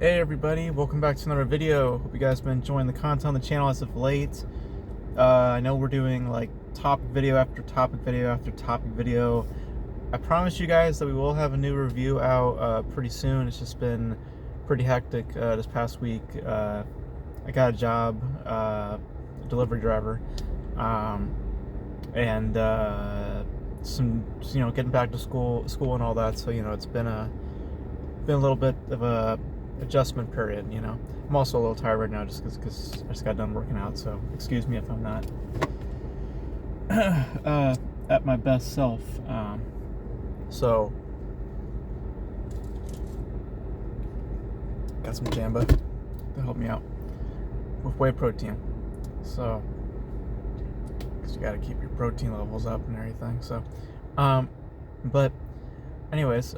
Hey everybody, welcome back to another video. Hope you guys have been enjoying the content on the channel as of late. I know we're doing like topic video after topic video after topic video. I promise you guys that we will have a new review out pretty soon. It's just been pretty hectic this past week. I got a job, delivery driver, and some getting back to school and all that. So it's been a little bit of a adjustment period. I'm also a little tired right now just because I just got done working out, so excuse me if I'm not at my best self. So got some Jamba to help me out with whey protein, so because you got to keep your protein levels up and everything. So but anyways,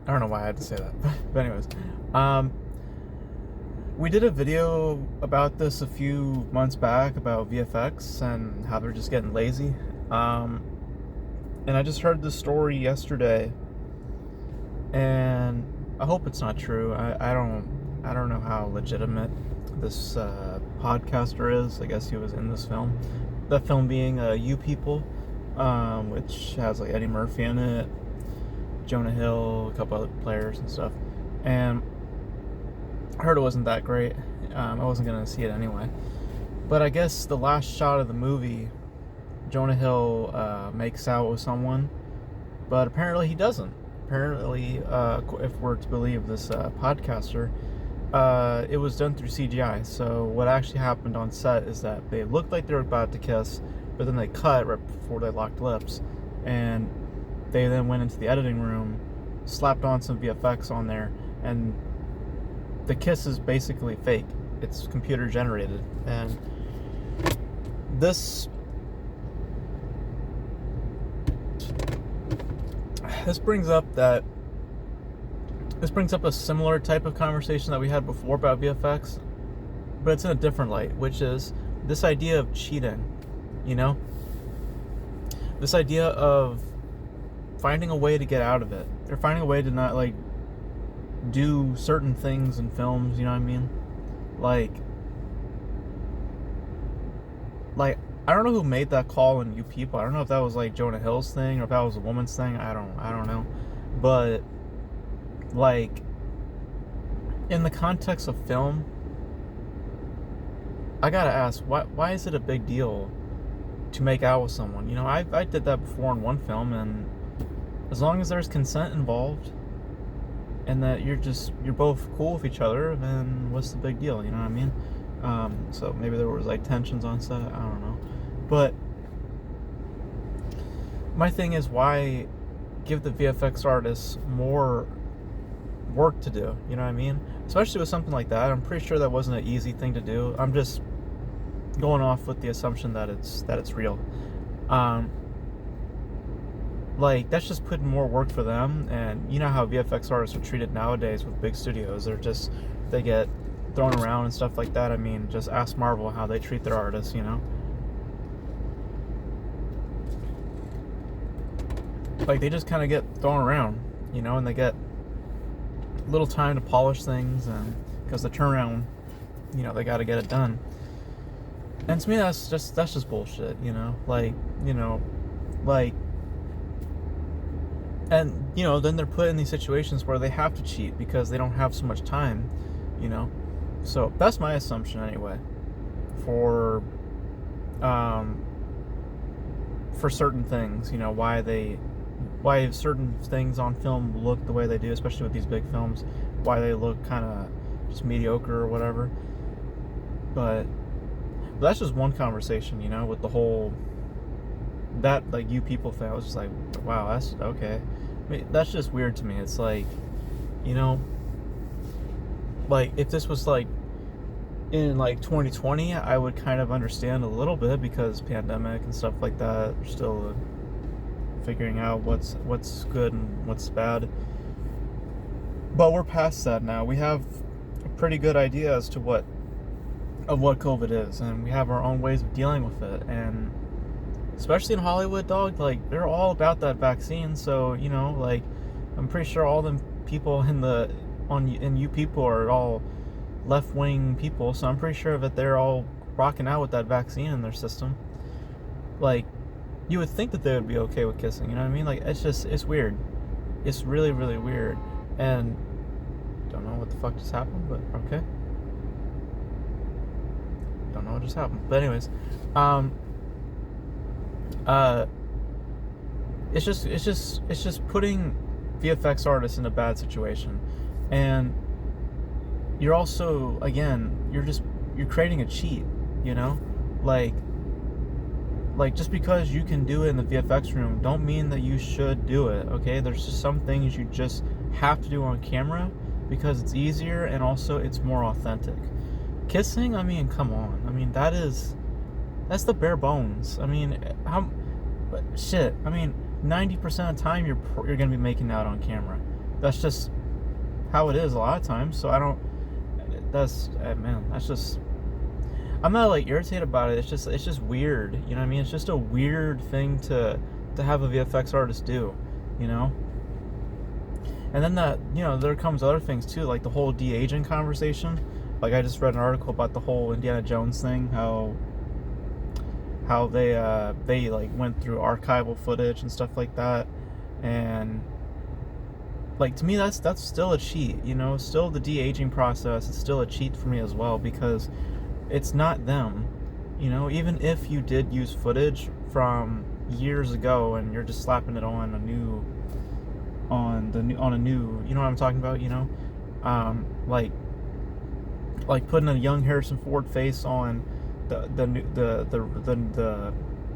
I don't know why I had to say that, but anyways, we did a video about this a few months back about VFX and how they're just getting lazy. And I just heard this story yesterday, and I hope it's not true. I don't know how legitimate this podcaster is. I guess he was in this film. That film being You People, which has like Eddie Murphy in it, Jonah Hill, a couple other players and stuff, and I heard it wasn't that great. I wasn't gonna see it anyway, but I guess the last shot of the movie, Jonah Hill makes out with someone, but apparently he doesn't. Apparently, if we're to believe this podcaster, it was done through CGI. So what actually happened on set is that they looked like they were about to kiss, but then they cut right before they locked lips, and they then went into the editing room, slapped on some VFX on there, and the kiss is basically fake. It's computer generated. And this brings up a similar type of conversation that we had before about VFX, but it's in a different light, which is this idea of cheating. This idea of finding a way to get out of it. They're finding a way to not do certain things in films, you know what I mean? Like I don't know who made that call in You People. I don't know if that was like Jonah Hill's thing or if that was a woman's thing. I don't know. But in the context of film, I gotta ask, why is it a big deal to make out with someone? I did that before in one film, and as long as there's consent involved and that you're both cool with each other, then what's the big deal? You know what I mean? So maybe there was tensions on set. I don't know. But my thing is, why give the VFX artists more work to do? You know what I mean? Especially with something like that. I'm pretty sure that wasn't an easy thing to do. I'm just going off with the assumption that it's real. That's just putting more work for them. And you know how VFX artists are treated nowadays with big studios. They get thrown around and stuff like that. I mean, just ask Marvel how they treat their artists, they just kind of get thrown around, and they get little time to polish things, and because the turnaround, they got to get it done. And to me, that's just bullshit, and then they're put in these situations where they have to cheat because they don't have so much time, so that's my assumption anyway, for certain things, why certain things on film look the way they do, especially with these big films, why they look kind of just mediocre or whatever. But that's just one conversation, with the whole You People thing. I was just like, wow, that's okay. I mean, that's just weird to me. It's if this was in 2020, I would kind of understand a little bit because pandemic and stuff like that are still figuring out what's good and what's bad. But we're past that now. We have a pretty good idea as to what COVID is, and we have our own ways of dealing with it. And especially in Hollywood, dog, they're all about that vaccine. So I'm pretty sure all them people and you people are all left-wing people, so I'm pretty sure that they're all rocking out with that vaccine in their system. Like, you would think that they would be okay with kissing, you know what I mean? Like, it's weird. It's really, really weird. And don't know what the fuck just happened, but okay. Don't know what just happened. But anyways, it's just putting VFX artists in a bad situation. And you're also, again, you're creating a cheat, you know? Like just because you can do it in the VFX room don't mean that you should do it, okay? There's just some things you just have to do on camera because it's easier and also it's more authentic. Kissing, I mean, come on. I mean, that's the bare bones. I mean, shit. I mean, 90% of the time you're going to be making out on camera. That's just how it is a lot of times. So that's just, I'm not like irritated about it. It's just weird. You know what I mean? It's just a weird thing to have a VFX artist do, you know? And then there comes other things too, like the whole de-aging conversation. Like, I just read an article about the whole Indiana Jones thing, how they like went through archival footage and stuff like that, and like, to me that's still a cheat, you know? Still, the de-aging process is still a cheat for me as well, because it's not them, you know? Even if you did use footage from years ago and you're just slapping it on a new, you know what I'm talking about, you know? Like putting a young Harrison Ford face on the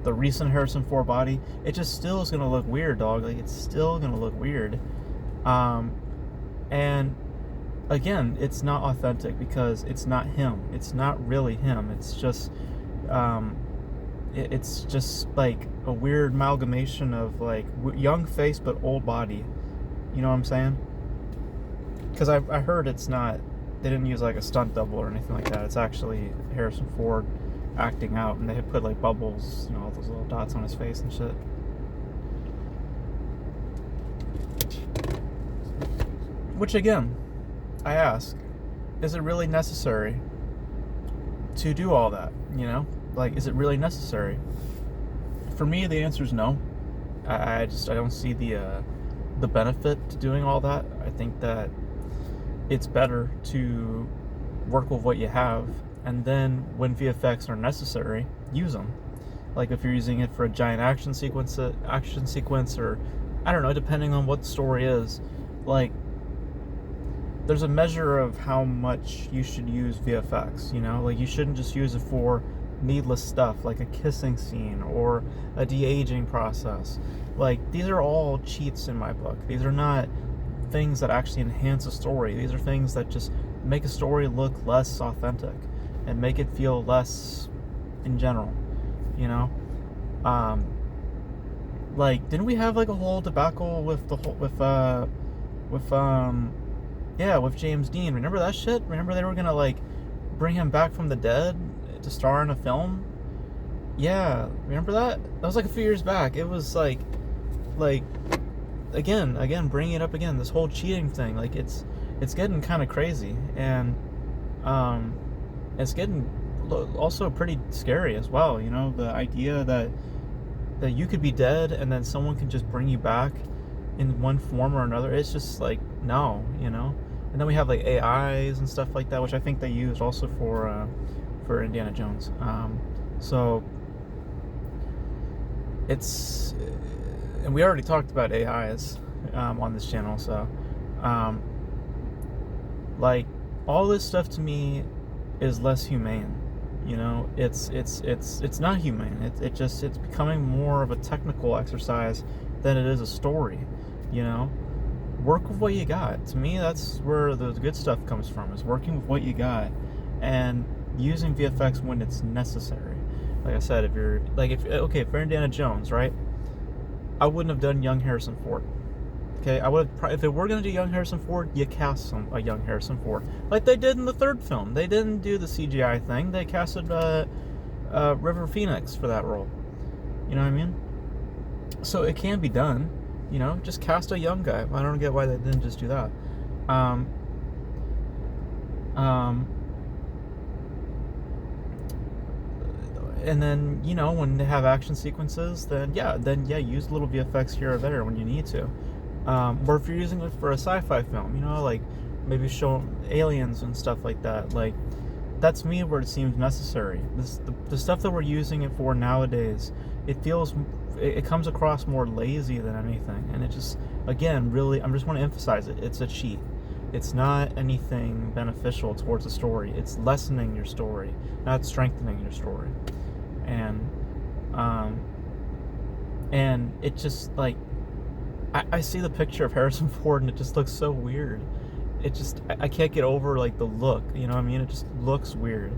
recent Harrison Ford body, it just still is gonna look weird, dog. Like, it's still gonna look weird. And again, it's not authentic because it's not him. It's not really him. It's just it's just like a weird amalgamation of like young face but old body. You know what I'm saying? Because I heard it's not. They didn't use like a stunt double or anything like that. It's actually Harrison Ford acting out, and they had put like bubbles, you know, all those little dots on his face and shit. Which, again, I ask, is it really necessary to do all that? You know, like, is it really necessary? For me, the answer is no. I don't see the benefit to doing all that. I think that it's better to work with what you have, and then when VFX are necessary, use them. Like, if you're using it for a giant action sequence, or I don't know, depending on what the story is, like, there's a measure of how much you should use VFX, you know? Like, you shouldn't just use it for needless stuff, like a kissing scene or a de-aging process. Like, these are all cheats in my book. These are not things that actually enhance a story. These are things that just make a story look less authentic and make it feel less in general, you know? Like, didn't we have like a whole debacle with James Dean? Remember that shit? Remember they were gonna like bring him back from the dead to star in a film? Yeah, remember that? That was like a few years back. It was like again, bringing it up again, this whole cheating thing, like, it's getting kind of crazy, and it's getting also pretty scary as well, you know? The idea that you could be dead and then someone can just bring you back in one form or another. It's just like, no, you know? And then we have like AIs and stuff like that, which I think they used also for Indiana Jones. So it's, and we already talked about AIs on this channel, so like, all this stuff to me is less humane, you know? It's not humane. It's becoming more of a technical exercise than it is a story, you know? Work with what you got. To me, that's where the good stuff comes from, is working with what you got and using VFX when it's necessary. Like I said, if you're for Indiana Jones, right? I wouldn't have done young Harrison Ford. Okay, I would have, if they were gonna do young Harrison Ford, you cast a young Harrison Ford, like they did in the third film. They didn't do the CGI thing. They casted River Phoenix for that role. You know what I mean? So it can be done. You know, just cast a young guy. I don't get why they didn't just do that. Um, um, and then, you know, when they have action sequences, then yeah, use a little VFX here or there when you need to. Or if you're using it for a sci-fi film, you know, like maybe show aliens and stuff like that. Like, that's me where it seems necessary. The stuff that we're using it for nowadays, it comes across more lazy than anything, and it just, again, really, I just want to emphasize it. It's a cheat. It's not anything beneficial towards the story. It's lessening your story, not strengthening your story. And it just, like, I see the picture of Harrison Ford and it just looks so weird. It just, I can't get over, like, the look, you know what I mean? It just looks weird.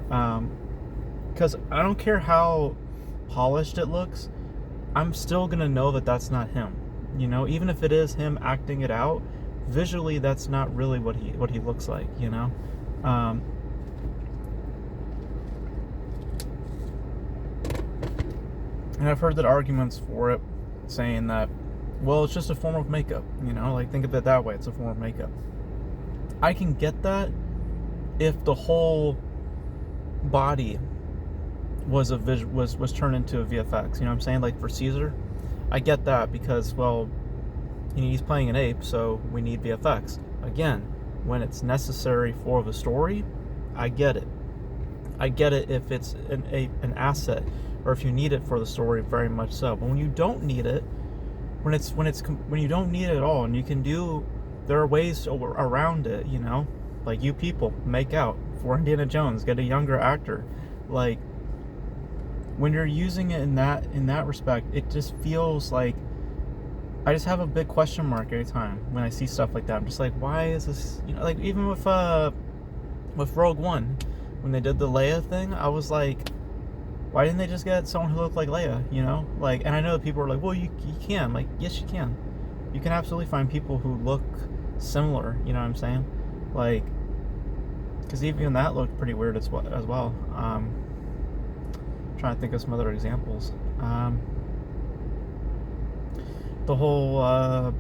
Because I don't care how polished it looks, I'm still gonna know that that's not him. You know, even if it is him acting it out, visually that's not really what he looks like, you know? And I've heard that arguments for it saying that, well, it's just a form of makeup, you know, like, think of it that way, it's a form of makeup. I can get that if the whole body was turned into a VFX, you know what I'm saying? Like for Caesar, I get that because, well, he's playing an ape, so we need VFX. Again, when it's necessary for the story, I get it. I get it if it's an asset, or if you need it for the story, very much so. But when you don't need it, when you don't need it at all, and you can do, there are ways around it, you know, like you people make out for Indiana Jones, get a younger actor. Like, when you're using it in that respect, it just feels like, I just have a big question mark every time when I see stuff like that. I'm just like, why is this, you know, like even with Rogue One, when they did the Leia thing, I was like, why didn't they just get someone who looked like Leia, you know? Like, and I know that people are like, well, you can. Like, yes, you can. You can absolutely find people who look similar, you know what I'm saying? Like, because even that looked pretty weird as well. Trying to think of some other examples. The whole, I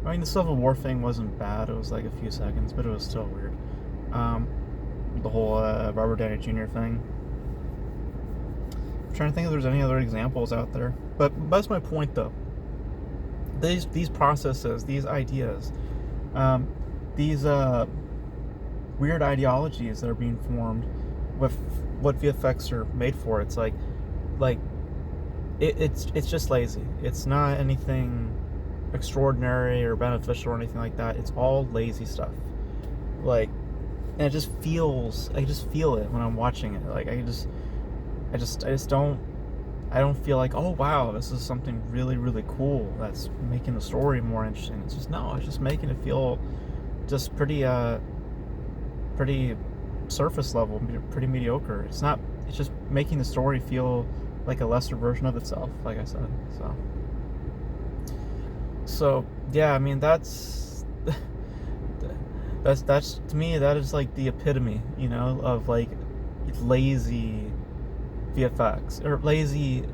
mean, the Civil War thing wasn't bad. It was like a few seconds, but it was still weird. The whole Robert Downey Jr. thing. I'm trying to think if there's any other examples out there. But that's my point, though. These processes, these ideas, these weird ideologies that are being formed with what VFX are made for. It's like it's just lazy. It's not anything extraordinary or beneficial or anything like that. It's all lazy stuff. Like, and I just feel it when I'm watching it. Like, I don't feel like, oh wow, this is something really, really cool that's making the story more interesting. It's just, no, it's just making it feel just pretty surface level, pretty mediocre. It's just making the story feel like a lesser version of itself, like I said. So yeah, I mean, that's to me, that is like the epitome, you know, of like lazy VFX, or lazy,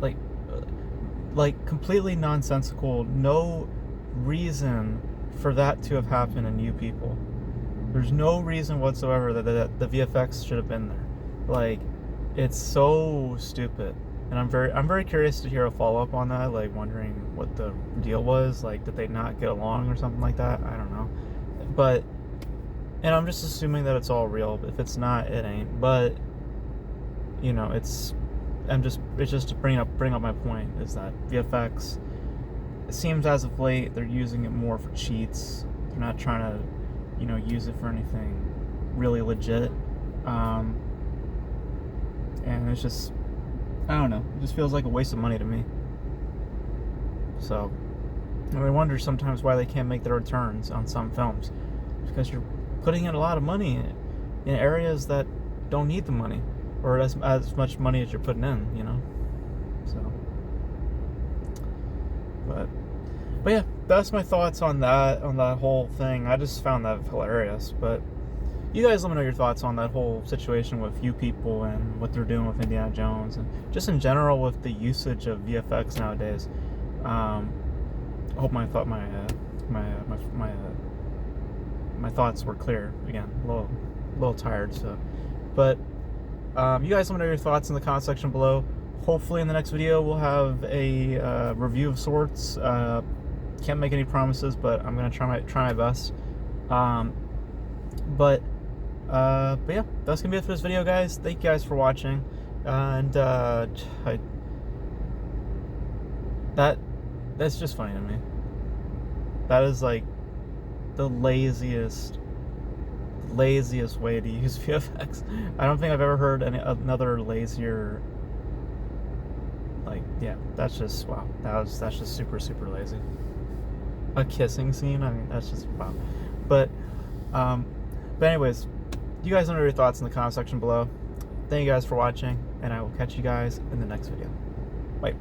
like completely nonsensical, no reason for that to have happened in You People. There's no reason whatsoever that the VFX should have been there. Like, it's so stupid. And I'm very curious to hear a follow-up on that, like wondering what the deal was. Like, did they not get along or something like that? I don't know. But, and I'm just assuming that it's all real. If it's not, it ain't. But, you know, it's just to bring up my point, is that VFX, it seems as of late they're using it more for cheats. They're not trying to, you know, use it for anything really legit. And it's just, I don't know, it just feels like a waste of money to me. So, I wonder sometimes why they can't make their returns on some films, because you're putting in a lot of money in areas that don't need the money, or as much money as you're putting in, you know. So, but yeah, that's my thoughts on that whole thing. I just found that hilarious. But you guys let me know your thoughts on that whole situation with You People and what they're doing with Indiana Jones, and just in general with the usage of VFX nowadays. hope my thoughts were clear. Again, a little tired, so. But you guys let me know your thoughts in the comment section below. Hopefully in the next video we'll have a review of sorts. Can't make any promises, but I'm gonna try my best. But yeah, that's gonna be it for this video, guys. Thank you guys for watching, and that's just funny to me. That is like the laziest way to use VFX. I don't think I've ever heard another lazier. Like, yeah, that's just wow. That's just super lazy. A kissing scene. I mean, that's just wow. But anyways, you guys know your thoughts in the comment section below. Thank you guys for watching, and I will catch you guys in the next video. Bye.